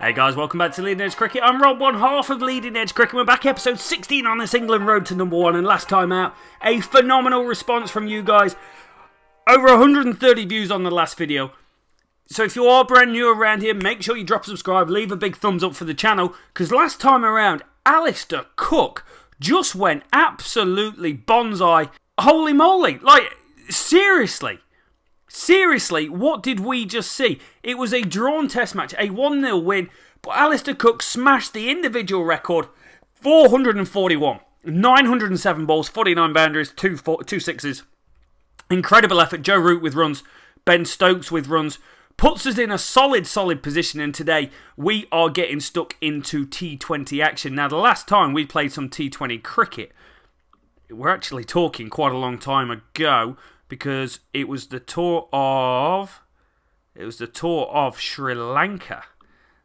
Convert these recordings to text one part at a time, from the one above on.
Hey guys, welcome back to Leading Edge Cricket. I'm Rob, one half of Leading Edge Cricket. We're back episode 16 on this England road to number 1, and last time out, a phenomenal response from you guys. Over 130 views on the last video. So if you are brand new around here, make sure you drop a subscribe, leave a big thumbs up for the channel, because last time around, Alistair Cook just went absolutely bonsai. Holy moly, like, seriously, what did we just see? It was a drawn test match, a 1-0 win, but Alistair Cook smashed the individual record, 441, 907 balls, 49 boundaries, 2 sixes. Incredible effort. Joe Root with runs, Ben Stokes with runs, puts us in a solid position, and today we are getting stuck into T20 action. Now, the last time we played some T20 cricket, we're actually talking quite a long time ago, because it was the tour of Sri Lanka.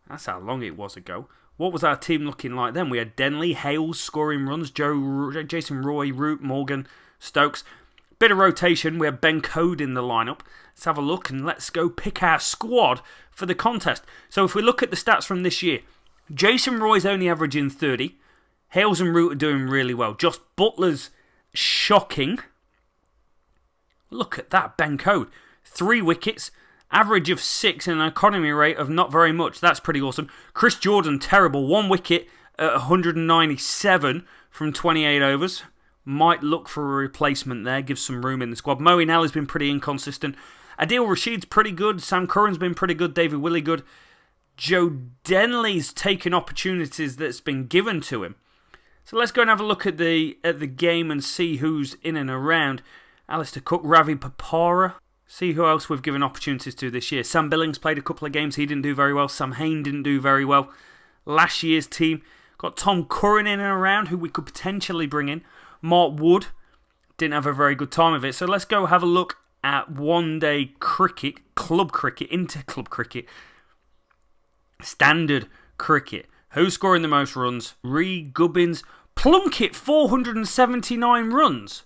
That's how long it was ago. What was our team looking like then? We had Denley, Hales scoring runs, Jason Roy, Root, Morgan, Stokes. Bit of rotation. We had Ben Code in the lineup. Let's have a look and let's go pick our squad for the contest. So if we look at the stats from this year, Jason Roy's only averaging 30. Hales and Root are doing really well. Josh Buttler's shocking. Look at that, Ben Code. 3 wickets, average of 6 and an economy rate of not very much. That's pretty awesome. Chris Jordan, terrible. 1 wicket at 197 from 28 overs. Might look for a replacement there, give some room in the squad. Moeen Ali's been pretty inconsistent. Adil Rashid's pretty good. Sam Curran's been pretty good. David Willey good. Joe Denley's taken opportunities that's been given to him. So let's go and have a look at the game and see who's in and around. Alistair Cook, Ravi Papara. See who else we've given opportunities to this year. Sam Billings played a couple of games. He didn't do very well. Sam Hain didn't do very well. Last year's team. Got Tom Curran in and around, who we could potentially bring in. Mark Wood didn't have a very good time of it. So let's go have a look at one-day cricket, club cricket, inter-club cricket, standard cricket. Who's scoring the most runs? Reed Gubbins. Plunkett, 479 runs.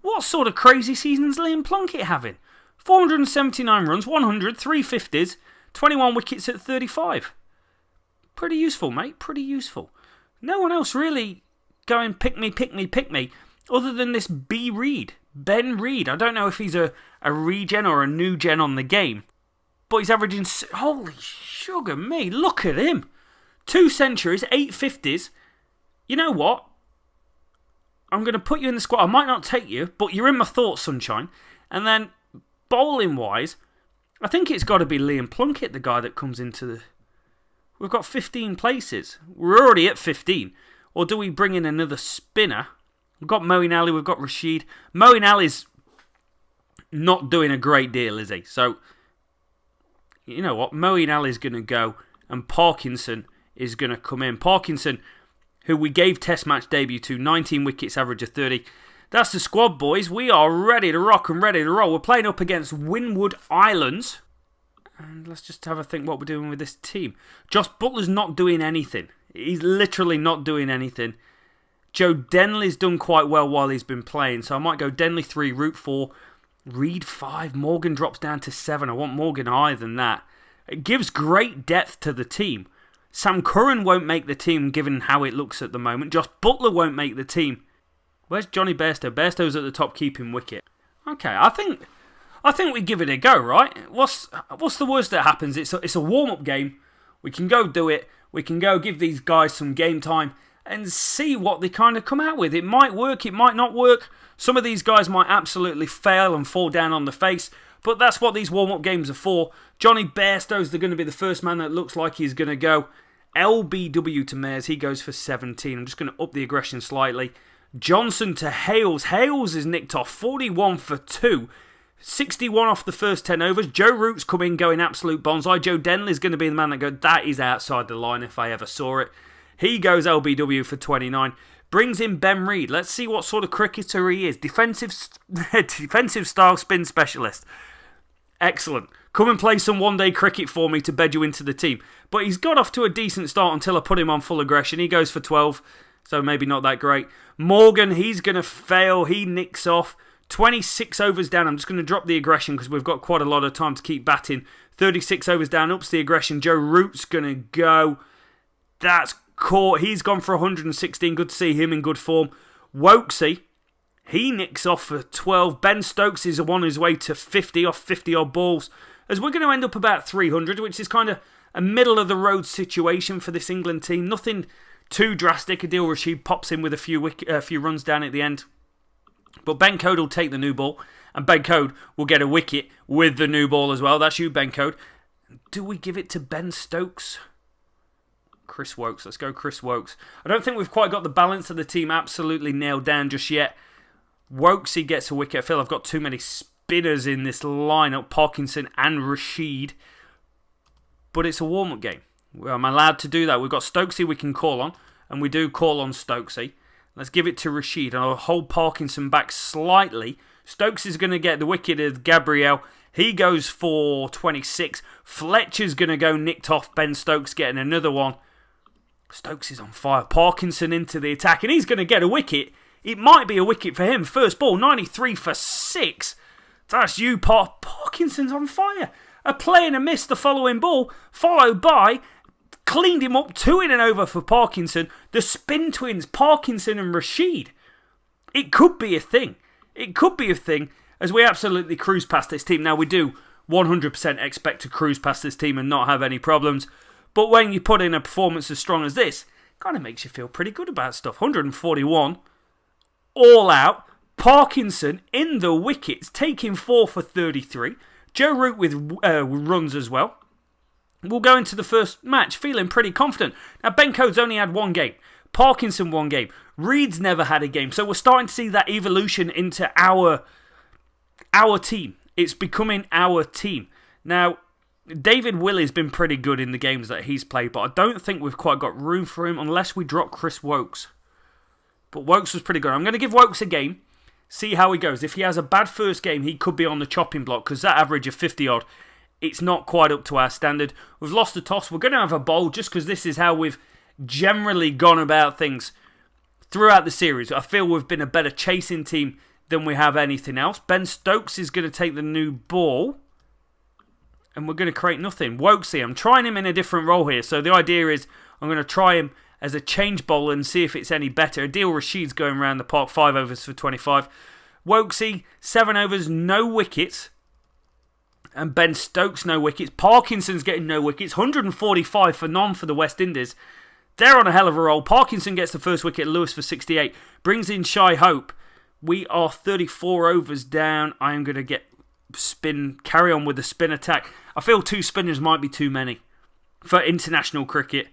What sort of crazy season's Liam Plunkett having? 479 runs, 100, 350s, 21 wickets at 35. Pretty useful, mate. Pretty useful. No one else really going pick me, other than this B. Reed. Ben Reed. I don't know if he's a regen or a new gen on the game, but he's averaging... Holy sugar me, look at him. 2 centuries, 8 50s. You know what? I'm going to put you in the squad. I might not take you, but you're in my thoughts, sunshine. And then, bowling-wise, I think it's got to be Liam Plunkett, the guy that comes into the... We've got 15 places. We're already at 15. Or do we bring in another spinner? We've got Moeen Ali, we've got Rashid. Moeen Ali's not doing a great deal, is he? So, you know what? Moeen Ali's going to go, and Parkinson is going to come in. Parkinson, who we gave test match debut to, 19 wickets, average of 30. That's the squad, boys. We are ready to rock and ready to roll. We're playing up against Windward Islands. And let's just have a think what we're doing with this team. Josh Butler's not doing anything. He's literally not doing anything. Joe Denley's done quite well while he's been playing. So I might go Denley 3, Root 4, Reed 5. Morgan drops down to 7. I want Morgan higher than that. It gives great depth to the team. Sam Curran won't make the team given how it looks at the moment. Josh Buttler won't make the team. Where's Johnny Bairstow? Bairstow's at the top keeping wicket. Okay, I think we give it a go, right? What's the worst that happens? It's a warm-up game. We can go do it. We can go give these guys some game time and see what they kind of come out with. It might work, it might not work. Some of these guys might absolutely fail and fall down on the face, but that's what these warm-up games are for. Johnny Bairstow's going to be the first man that looks like he's going to go. LBW to Mayers, he goes for 17. I'm just going to up the aggression slightly. Johnson to Hales. Hales is nicked off, 41 for 2. 61 off the first 10 overs. Joe Root's come in going absolute bonsai. Joe Denley's going to be the man that goes, that is outside the line if I ever saw it. He goes LBW for 29. Brings in Ben Reed. Let's see what sort of cricketer he is. Defensive style spin specialist. Excellent. Come and play some one-day cricket for me to bed you into the team. But he's got off to a decent start until I put him on full aggression. He goes for 12, so maybe not that great. Morgan, he's going to fail. He nicks off. 26 overs down. I'm just going to drop the aggression because we've got quite a lot of time to keep batting. 36 overs down, ups the aggression. Joe Root's going to go. That's caught. He's gone for 116. Good to see him in good form. Wokesy, he nicks off for 12. Ben Stokes is on his way to 50 off 50 odd balls. As we're going to end up about 300, which is kind of a middle of the road situation for this England team. Nothing too drastic. Adil Rashid pops in with a few runs down at the end. But Ben Code will take the new ball. And Ben Code will get a wicket with the new ball as well. That's you, Ben Code. Do we give it to Ben Stokes? Chris Wokes. Let's go Chris Wokes. I don't think we've quite got the balance of the team absolutely nailed down just yet. Wokes, he gets a wicket. I feel I've got too many spinners in this lineup. Parkinson and Rashid. But it's a warm-up game. I'm allowed to do that. We've got Stokesy we can call on. And we do call on Stokesy. Let's give it to Rashid. And I'll hold Parkinson back slightly. Stokes is going to get the wicket of Gabriel. He goes for 26. Fletcher's going to go nicked off. Ben Stokes getting another one. Stokes is on fire. Parkinson into the attack. And he's going to get a wicket. It might be a wicket for him. First ball, 93 for 6. That's you, Parkinson's on fire. A play and a miss the following ball. Followed by... Cleaned him up. 2 in and over for Parkinson. The spin twins, Parkinson and Rashid. It could be a thing. It could be a thing as we absolutely cruise past this team. Now, we do 100% expect to cruise past this team and not have any problems. But when you put in a performance as strong as this, it kind of makes you feel pretty good about stuff. 141, all out. Parkinson in the wickets, taking 4 for 33. Joe Root with runs as well. We'll go into the first match feeling pretty confident. Now, Ben Code's only had 1 game. Parkinson 1 game. Reed's never had a game. So we're starting to see that evolution into our team. It's becoming our team. Now, David Willey's been pretty good in the games that he's played, but I don't think we've quite got room for him unless we drop Chris Wokes. But Wokes was pretty good. I'm going to give Wokes a game, see how he goes. If he has a bad first game, he could be on the chopping block because that average of 50 odd, it's not quite up to our standard. We've lost the toss. We're going to have a bowl just because this is how we've generally gone about things throughout the series. I feel we've been a better chasing team than we have anything else. Ben Stokes is going to take the new ball. And we're going to create nothing. Wokesy, I'm trying him in a different role here. So the idea is I'm going to try him as a change bowler and see if it's any better. Adil Rashid's going around the park, 5 overs for 25. Wokesy, 7 overs, no wickets. And Ben Stokes, no wickets. Parkinson's getting no wickets. 145 for none for the West Indies. They're on a hell of a roll. Parkinson gets the first wicket. Lewis for 68. Brings in Shai Hope. We are 34 overs down. I am going to carry on with the spin attack. I feel 2 spinners might be too many for international cricket.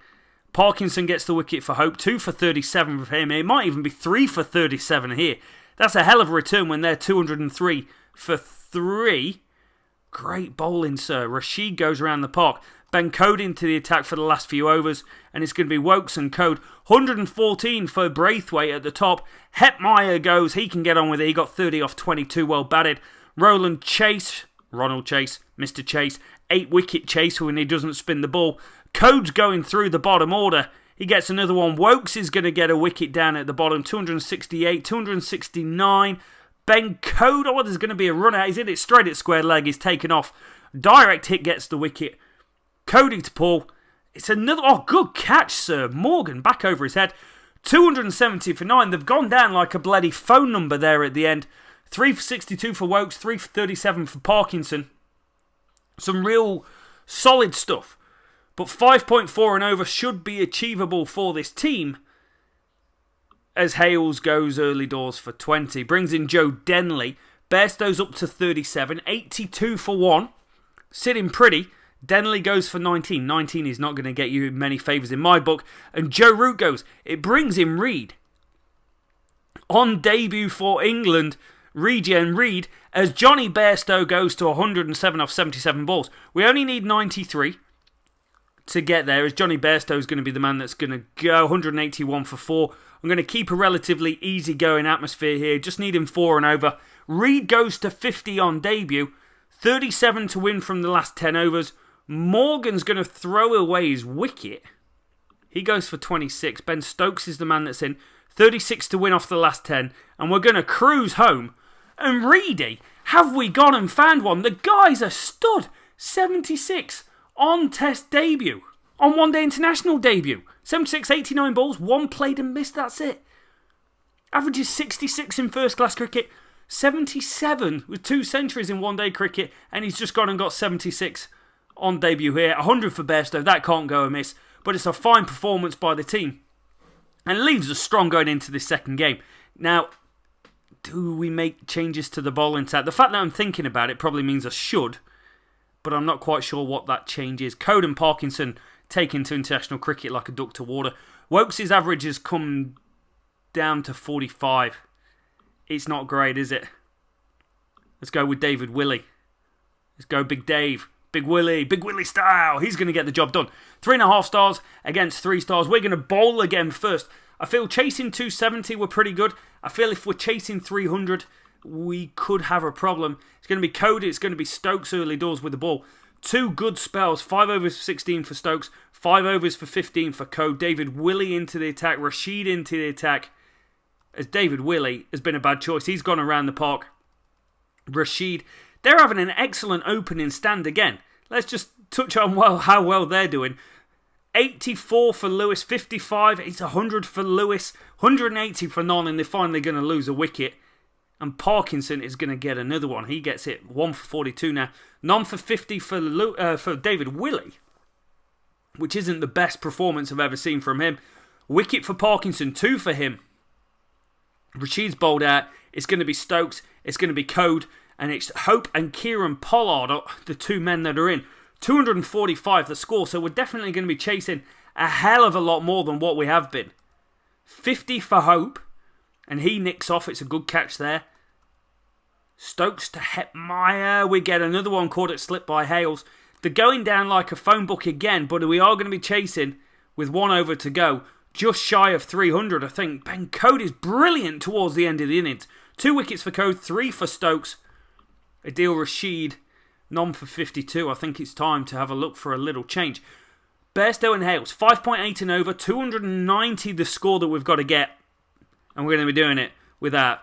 Parkinson gets the wicket for Hope. 2 for 37 for him. It might even be 3 for 37 here. That's a hell of a return when they're 203 for 3. Great bowling, sir. Rashid goes around the park. Ben Code into the attack for the last few overs. And it's going to be Wokes and Code. 114 for Braithwaite at the top. Hetmeyer goes. He can get on with it. He got 30 off 22. Well batted. Ronald Chase, Mr. Chase. 8 wicket chase when he doesn't spin the ball. Code's going through the bottom order. He gets another one. Wokes is going to get a wicket down at the bottom. 268, 269. Ben Code, there's going to be a run out. He's in it straight at square leg. He's taken off. Direct hit gets the wicket. Cody to Paul. It's another... good catch, sir. Morgan back over his head. 270 for 9. They've gone down like a bloody phone number there at the end. 3 for 62 for Wokes. 3 for 37 for Parkinson. Some real solid stuff. But 5.4 and over should be achievable for this team. As Hales goes early doors for 20. Brings in Joe Denley. Bairstow's up to 37. 82 for 1. Sitting pretty. Denley goes for 19. 19 is not going to get you many favours in my book. And Joe Root goes. It brings in Reed. On debut for England, Regen Reed, as Johnny Bairstow goes to 107 off 77 balls. We only need 93 to get there, as Johnny Bairstow is going to be the man that's going to go. 181 for 4. I'm going to keep a relatively easy-going atmosphere here. Just need him 4 and over. Reed goes to 50 on debut. 37 to win from the last 10 overs. Morgan's going to throw away his wicket. He goes for 26. Ben Stokes is the man that's in. 36 to win off the last 10. And we're going to cruise home And Reedy, have we gone and found one? The guy's a stud. 76 on test debut. On one-day international debut. 76, 89 balls, one played and missed, that's it. Averages 66 in first-class cricket. 77 with 2 centuries in one-day cricket. And he's just gone and got 76 on debut here. 100 for Bairstow, that can't go amiss. But it's a fine performance by the team. And leaves us strong going into this second game. Now, do we make changes to the bowling attack? The fact that I'm thinking about it probably means I should. But I'm not quite sure what that change is. Code and Parkinson taken to international cricket like a duck to water. Wokes' average has come down to 45. It's not great, is it? Let's go with David Willey. Let's go Big Dave. Big Willie style. He's going to get the job done. 3.5 stars against 3 stars. We're going to bowl again first. I feel chasing 270 we're pretty good. I feel if we're chasing 300, we could have a problem. It's going to be Cody. It's going to be Stokes early doors with the ball. 2 good spells. 5 overs for 16 for Stokes. 5 overs for 15 for Code. David Willey into the attack. Rashid into the attack. As David Willey has been a bad choice. He's gone around the park. Rashid, they're having an excellent opening stand again. Let's just touch on how well they're doing. 84 for Lewis, 55. It's 100 for Lewis, 180 for Non, and they're finally going to lose a wicket. And Parkinson is going to get another one. He gets it 1 for 42 now. Non for 50 for David Willey, which isn't the best performance I've ever seen from him. Wicket for Parkinson, 2 for him. Rashid's bowled out. It's going to be Stokes. It's going to be Code. And it's Hope and Kieran Pollard, the 2 men that are in. 245 the score, so we're definitely going to be chasing a hell of a lot more than what we have been. 50 for Hope, and he nicks off. It's a good catch there. Stokes to Hetmeyer. We get another one caught at slip by Hales. They're going down like a phone book again, but we are going to be chasing with 1 over to go. Just shy of 300, I think. Ben Code is brilliant towards the end of the innings. 2 wickets for Code, 3 for Stokes. Adil Rashid, Non for 52. I think it's time to have a look for a little change. Bairstow and Hales, 5.8 and over, 290 the score that we've got to get. And we're going to be doing it without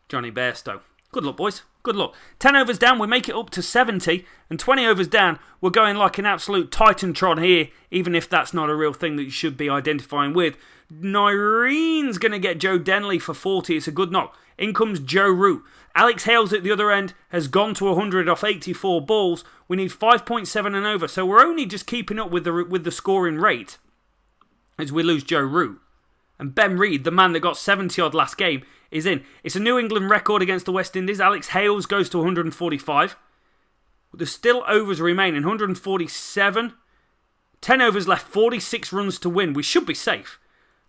Johnny Bairstow. Good luck, boys. Good luck. 10 overs down, we make it up to 70. And 20 overs down, we're going like an absolute titantron here, even if that's not a real thing that you should be identifying with. Nyrene's going to get Joe Denley for 40. It's a good knock. In comes Joe Root. Alex Hales at the other end has gone to 100 off 84 balls. We need 5.7 and over. So we're only just keeping up with the scoring rate as we lose Joe Root. And Ben Reid, the man that got 70 odd last game, is in. It's a New England record against the West Indies. Alex Hales goes to 145. There's still overs remaining. 147. 10 overs left. 46 runs to win. We should be safe.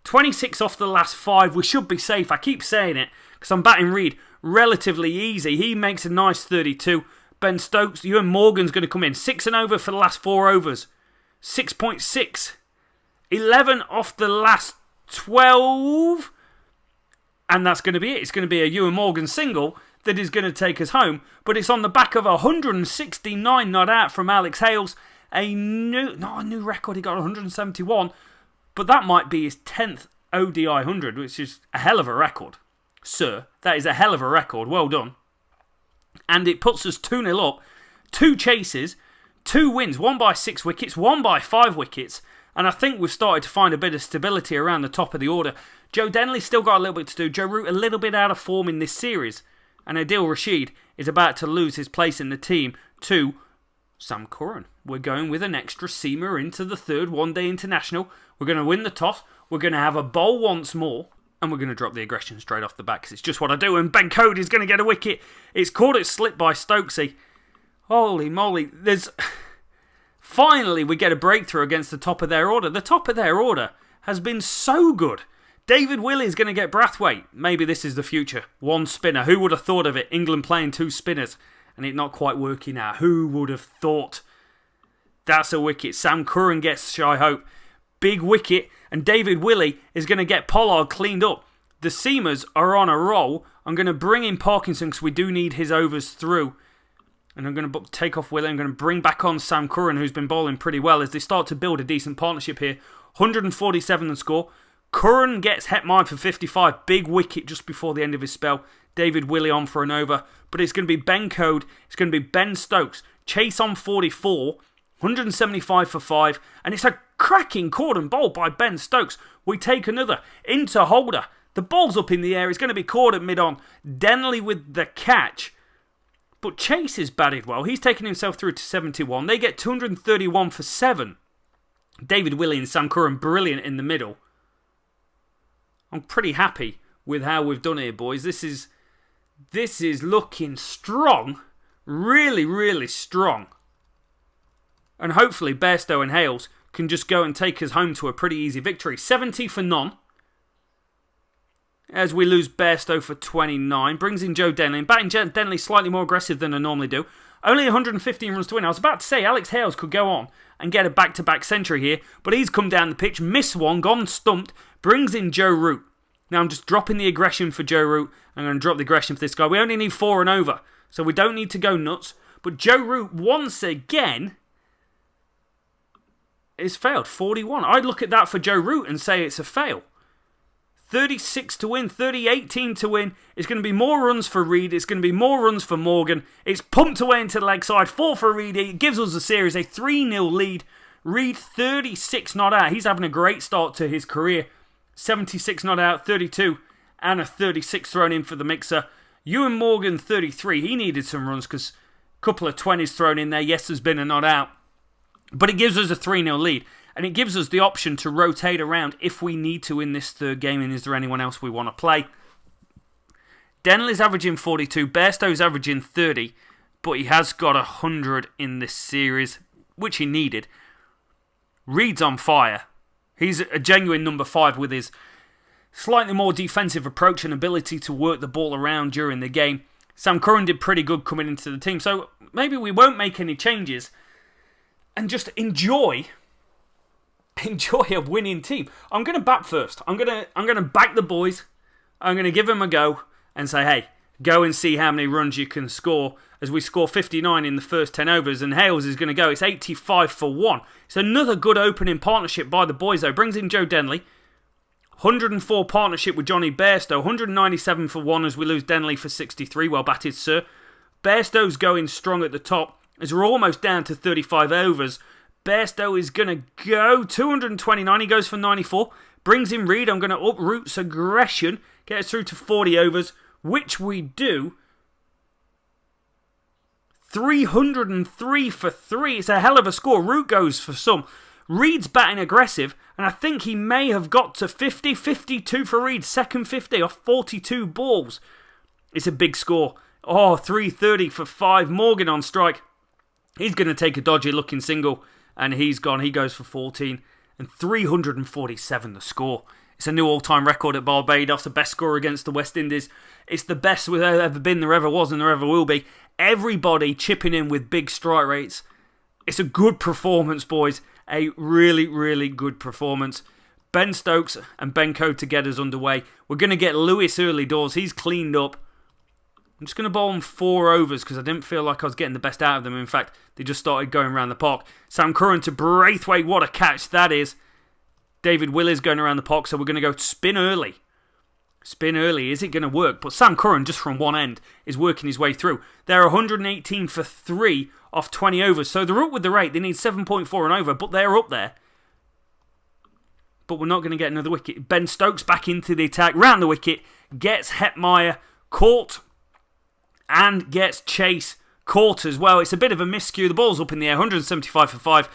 26 off the last 5. We should be safe. I keep saying it because I'm batting Reid relatively easy. He makes a nice 32. Ben Stokes, Ewan Morgan's going to come in. 6 and over for the last 4 overs. 6.6. 11 off the last 12. And that's going to be it. It's going to be a Ewan Morgan single that is going to take us home. But it's on the back of 169 not out from Alex Hales. Not a new record. He got 171. But that might be his 10th ODI 100, which is a hell of a record. Sir, that is a hell of a record. Well done. And it puts us 2-0 up. 2 chases, 2 wins. 1 by 6 wickets, 1 by 5 wickets. And I think we've started to find a bit of stability around the top of the order. Joe Denley's still got a little bit to do. Joe Root a little bit out of form in this series. And Adil Rashid is about to lose his place in the team to Sam Curran. We're going with an extra seamer into the 3rd one-day international. We're going to win the toss. We're going to have a bowl once more. And we're going to drop the aggression straight off the bat because it's just what I do. And Ben Code is going to get a wicket. It's caught it slip by Stokesy. Holy moly. Finally, we get a breakthrough against the top of their order. The top of their order has been so good. David Willey is going to get Brathwaite. Maybe this is the future. 1 spinner. Who would have thought of it? England playing 2 spinners. And it not quite working out. Who would have thought? That's a wicket. Sam Curran gets Shy Hope. Big wicket. And David Willey is going to get Pollard cleaned up. The seamers are on a roll. I'm going to bring in Parkinson because we do need his overs through. And I'm going to take off Willey. I'm going to bring back on Sam Curran, who's been bowling pretty well as they start to build a decent partnership here. 147 the score. Curran gets Hetmeyer for 55. Big wicket just before the end of his spell. David Willey on for an over. But it's going to be Ben Code. It's going to be Ben Stokes. Chase on 44. 175 for 5. And it's a cracking cordon bowl by Ben Stokes. We take another into holder. The ball's up in the air. It's going to be caught at mid-on. Denley with the catch. But Chase is batted well. He's taken himself through to 71. They get 231 for 7. David Willey and Sam Curran brilliant in the middle. I'm pretty happy with how we've done here, boys. This is looking strong. Really, really strong. And hopefully Bairstow and Hales can just go and take us home to a pretty easy victory. 70 for none. As we lose Bairstow for 29. Brings in Joe Denley. And batting Denley slightly more aggressive than I normally do. Only 115 runs to win. I was about to say Alex Hales could go on and get a back-to-back century here. But he's come down the pitch. Missed one. Gone stumped. Brings in Joe Root. Now I'm just dropping the aggression for Joe Root. I'm going to drop the aggression for this guy. We only need 4 and over. So we don't need to go nuts. But Joe Root once again is failed. 41. I'd look at that for Joe Root and say it's a fail. 36 to win, 30-18 to win. It's going to be more runs for Reid. It's going to be more runs for Morgan. It's pumped away into the leg side. 4 for Reid. It gives us the series a 3-0 lead. Reid 36 not out. He's having a great start to his career. 76 not out, 32 and a 36 thrown in for the mixer. Ewan Morgan 33. He needed some runs because a couple of 20s thrown in there. Yes, there's been a not out. But it gives us a 3-0 lead. And it gives us the option to rotate around if we need to in this third game. And is there anyone else we want to play? Denley's averaging 42. Bairstow's averaging 30. But he has got 100 in this series, which he needed. Reid's on fire. He's a genuine number 5 with his slightly more defensive approach and ability to work the ball around during the game. Sam Curran did pretty good coming into the team. So maybe we won't make any changes. And just enjoy a winning team. I'm going to bat first. I'm going to back the boys. I'm going to give them a go and say, hey, go and see how many runs you can score as we score 59 in the first 10 overs. And Hales is going to go. It's 85 for 1. It's another good opening partnership by the boys, though. Brings in Joe Denley. 104 partnership with Johnny Bairstow. 197 for 1 as we lose Denley for 63. Well batted, sir. Bairstow's going strong at the top as we're almost down to 35 overs. Bairstow is going to go 229. He goes for 94. Brings in Reid. I'm going to up Root's aggression. Get us through to 40 overs, which we do. 303 for 3. It's a hell of a score. Root goes for some. Reid's batting aggressive, and I think he may have got to 50. 52 for Reid. Second 50 off 42 balls. It's a big score. 330 for 5. Morgan on strike. He's going to take a dodgy looking single. And he's gone. He goes for 14. And 347 the score. It's a new all-time record at Barbados. The best score against the West Indies. It's the best there ever been, there ever was, and there ever will be. Everybody chipping in with big strike rates. It's a good performance, boys. A really, really good performance. Ben Stokes and Ben Code to get us underway. We're going to get Lewis early doors. He's cleaned up. I'm just going to bowl them 4 overs because I didn't feel like I was getting the best out of them. In fact, they just started going around the park. Sam Curran to Braithwaite. What a catch that is. David Willey's going around the park, so we're going to go spin early. Spin early. Is it going to work? But Sam Curran, just from one end, is working his way through. They're 118 for 3 off 20 overs. So they're up with the rate. They need 7.4 and over, but they're up there. But we're not going to get another wicket. Ben Stokes back into the attack. Round the wicket. Gets Hetmeyer caught. And gets Chase caught as well. It's a bit of a miscue. The ball's up in the air. 175 for 5.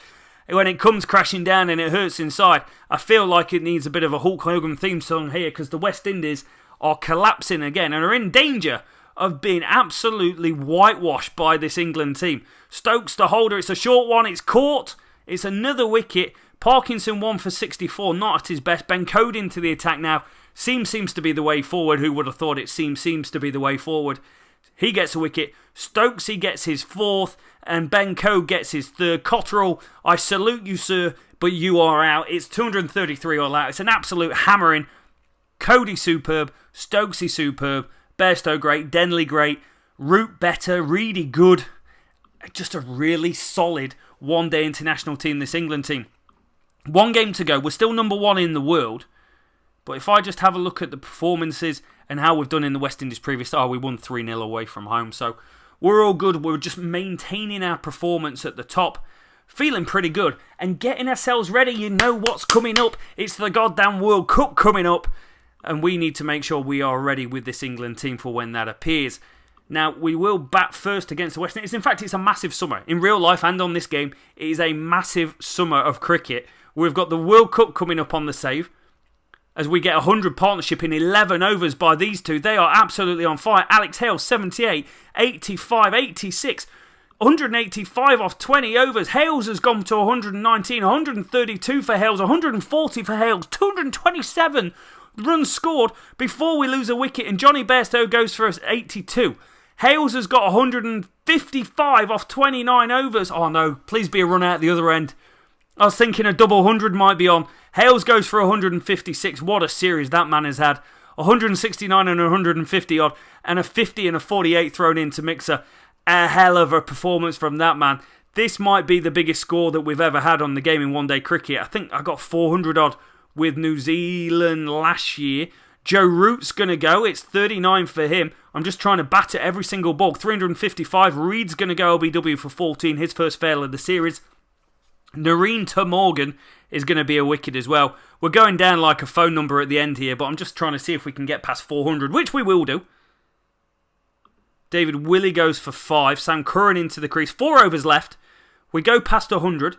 When it comes crashing down and it hurts inside, I feel like it needs a bit of a Hulk Hogan theme song here because the West Indies are collapsing again and are in danger of being absolutely whitewashed by this England team. Stokes the holder. It's a short one. It's caught. It's another wicket. Parkinson 1 for 64. Not at his best. Ben Code into the attack now. Seems to be the way forward. Who would have thought it seems to be the way forward. He gets a wicket. Stokesy gets his 4th. And Ben Code gets his 3rd. Cotterill, I salute you, sir, but you are out. It's 233 all out. It's an absolute hammering. Cody superb. Stokesy superb. Bairstow great. Denley great. Root better. Reedy good. Just a really solid one-day international team, this England team. 1 game to go. We're still number 1 in the world. But if I just have a look at the performances and how we've done in the West Indies previous, we won 3-0 away from home. So we're all good. We're just maintaining our performance at the top. Feeling pretty good. And getting ourselves ready. You know what's coming up. It's the goddamn World Cup coming up. And we need to make sure we are ready with this England team for when that appears. Now, we will bat first against the West Indies. In fact, it's a massive summer. In real life and on this game, it is a massive summer of cricket. We've got the World Cup coming up on the save. As we get 100 partnership in 11 overs by these two. They are absolutely on fire. Alex Hales, 78, 85, 86, 185 off 20 overs. Hales has gone to 119, 132 for Hales, 140 for Hales, 227 runs scored before we lose a wicket. And Johnny Bairstow goes for 82. Hales has got 155 off 29 overs. Oh no, please be a run out at the other end. I was thinking a double 100 might be on. Hales goes for 156. What a series that man has had. 169 and 150 odd. And a 50 and a 48 thrown into mixer. A hell of a performance from that man. This might be the biggest score that we've ever had on the game in one-day cricket. I think I got 400 odd with New Zealand last year. Joe Root's going to go. It's 39 for him. I'm just trying to bat at every single ball. 355. Reed's going to go LBW for 14. His first fail of the series. Nareen to Morgan is going to be a wicket as well. We're going down like a phone number at the end here, but I'm just trying to see if we can get past 400, which we will do. David Willey goes for 5. Sam Curran into the crease. 4 overs left. We go past 100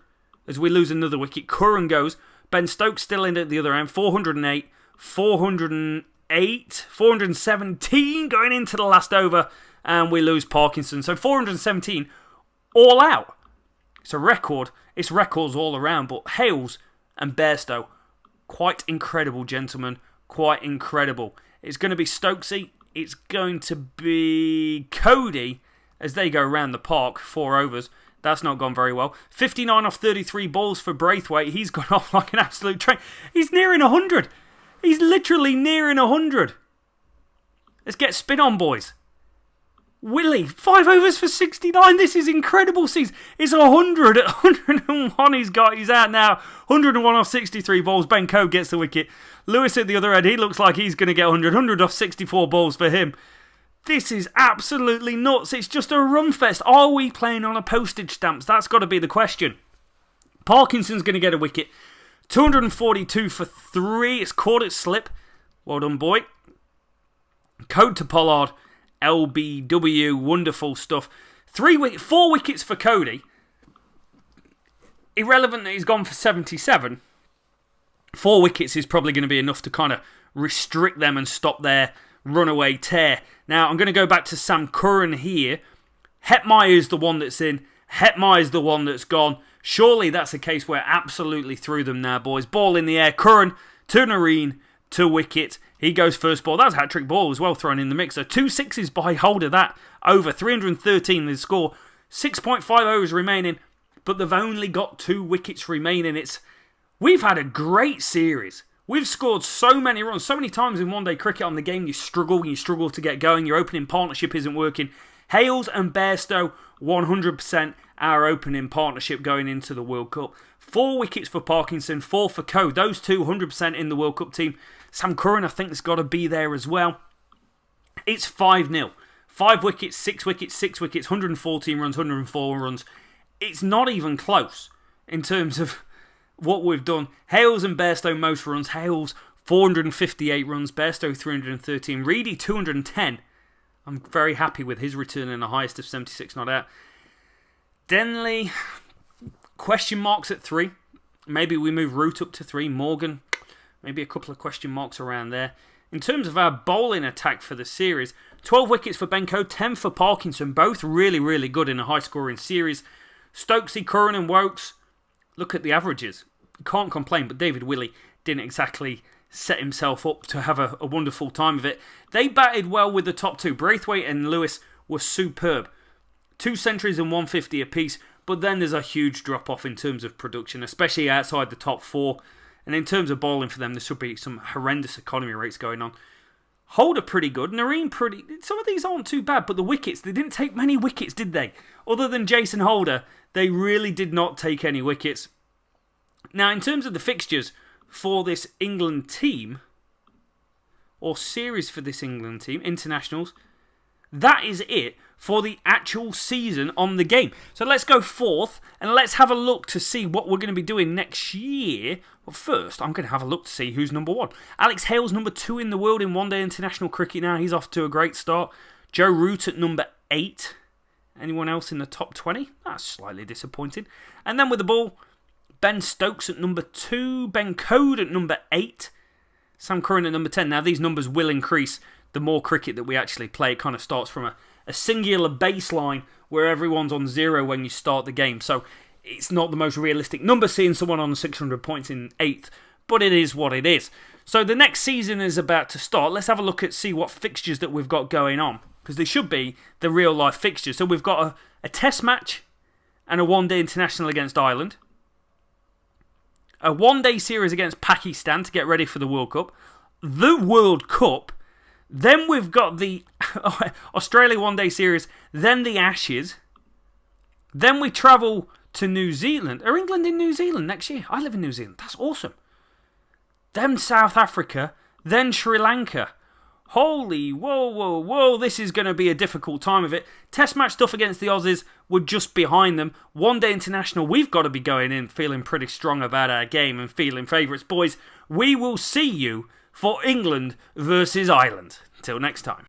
as we lose another wicket. Curran goes. Ben Stokes still in at the other end. 408, 408, 417 going into the last over. And we lose Parkinson. So 417 all out. It's a record. It's records all around. But Hales and Bairstow, quite incredible, gentlemen. Quite incredible. It's going to be Stokesy. It's going to be Cody as they go around the park. 4 overs. That's not gone very well. 59 off 33 balls for Braithwaite. He's gone off like an absolute train. He's nearing 100. He's literally nearing 100. Let's get spin on, boys. Willie, 5 overs for 69. This is incredible. It's 100 at 101. He's out now. 101 off 63 balls. Ben Coe gets the wicket. Lewis at the other end. He looks like he's going to get 100. 100 off 64 balls for him. This is absolutely nuts. It's just a run fest. Are we playing on a postage stamps? That's got to be the question. Parkinson's going to get a wicket. 242 for 3. It's caught its slip. Well done, boy. Code to Pollard. LBW, wonderful stuff. 4 wickets for Cody. Irrelevant that he's gone for 77. 4 wickets is probably going to be enough to kind of restrict them and stop their runaway tear. Now, I'm going to go back to Sam Curran here. Hetmeyer is the one that's in. Hetmeyer is the one that's gone. Surely that's a case where absolutely through them now, boys. Ball in the air. Curran to Nareen to wicket. He goes first ball. That was a hat-trick ball as well thrown in the mixer. 2 sixes by Holder. That over 313 the score. 6.5 overs remaining, but they've only got 2 wickets remaining. We've had a great series. We've scored so many runs, so many times in one-day cricket on the game. You struggle to get going. Your opening partnership isn't working. Hales and Bairstow, 100% our opening partnership going into the World Cup. 4 wickets for Parkinson, 4 for Coe. Those two 100% in the World Cup team. Sam Curran, I think, has got to be there as well. It's 5-0. 5 wickets, 6 wickets, 6 wickets, 114 runs, 104 runs. It's not even close in terms of what we've done. Hales and Bairstow most runs. Hales 458 runs. Bairstow 313. Reedy 210. I'm very happy with his return in the highest of 76 not out. Denley, question marks at 3. Maybe we move Root up to 3. Morgan, maybe a couple of question marks around there. In terms of our bowling attack for the series, 12 wickets for Benko, 10 for Parkinson. Both really, really good in a high-scoring series. Stokesy, Curran and Wokes, look at the averages. Can't complain, but David Willey didn't exactly set himself up to have a wonderful time of it. They batted well with the top 2. Braithwaite and Lewis were superb. 2 centuries and 150 apiece, but then there's a huge drop-off in terms of production, especially outside the top 4. And in terms of bowling for them, there should be some horrendous economy rates going on. Holder pretty good. Nareen pretty... Some of these aren't too bad, but the wickets, they didn't take many wickets, did they? Other than Jason Holder, they really did not take any wickets. Now, in terms of the fixtures for this England team, or series for this England team, internationals. That is it for the actual season on the game. So let's go forth and let's have a look to see what we're going to be doing next year. But first, I'm going to have a look to see who's number 1. Alex Hale's number 2 in the world in one-day international cricket now. He's off to a great start. Joe Root at number 8. Anyone else in the top 20? That's slightly disappointing. And then with the ball, Ben Stokes at number 2. Ben Code at number 8. Sam Curran at number 10. Now, these numbers will increase the more cricket that we actually play. It kind of starts from a singular baseline where everyone's on 0 when you start the game. So it's not the most realistic number seeing someone on 600 points in 8th, but it is what it is. So the next season is about to start. Let's have a look at see what fixtures that we've got going on, because they should be the real life fixtures. So we've got a test match and a one-day international against Ireland. A one-day series against Pakistan to get ready for the World Cup. The World Cup. Then we've got the Australia one-day series. Then the Ashes. Then we travel to New Zealand. Are England in New Zealand next year? I live in New Zealand. That's awesome. Then South Africa. Then Sri Lanka. Holy, whoa. This is going to be a difficult time of it. Test match stuff against the Aussies. We're just behind them. One-day international. We've got to be going in feeling pretty strong about our game and feeling favourites. Boys, we will see you for England versus Ireland. Until next time.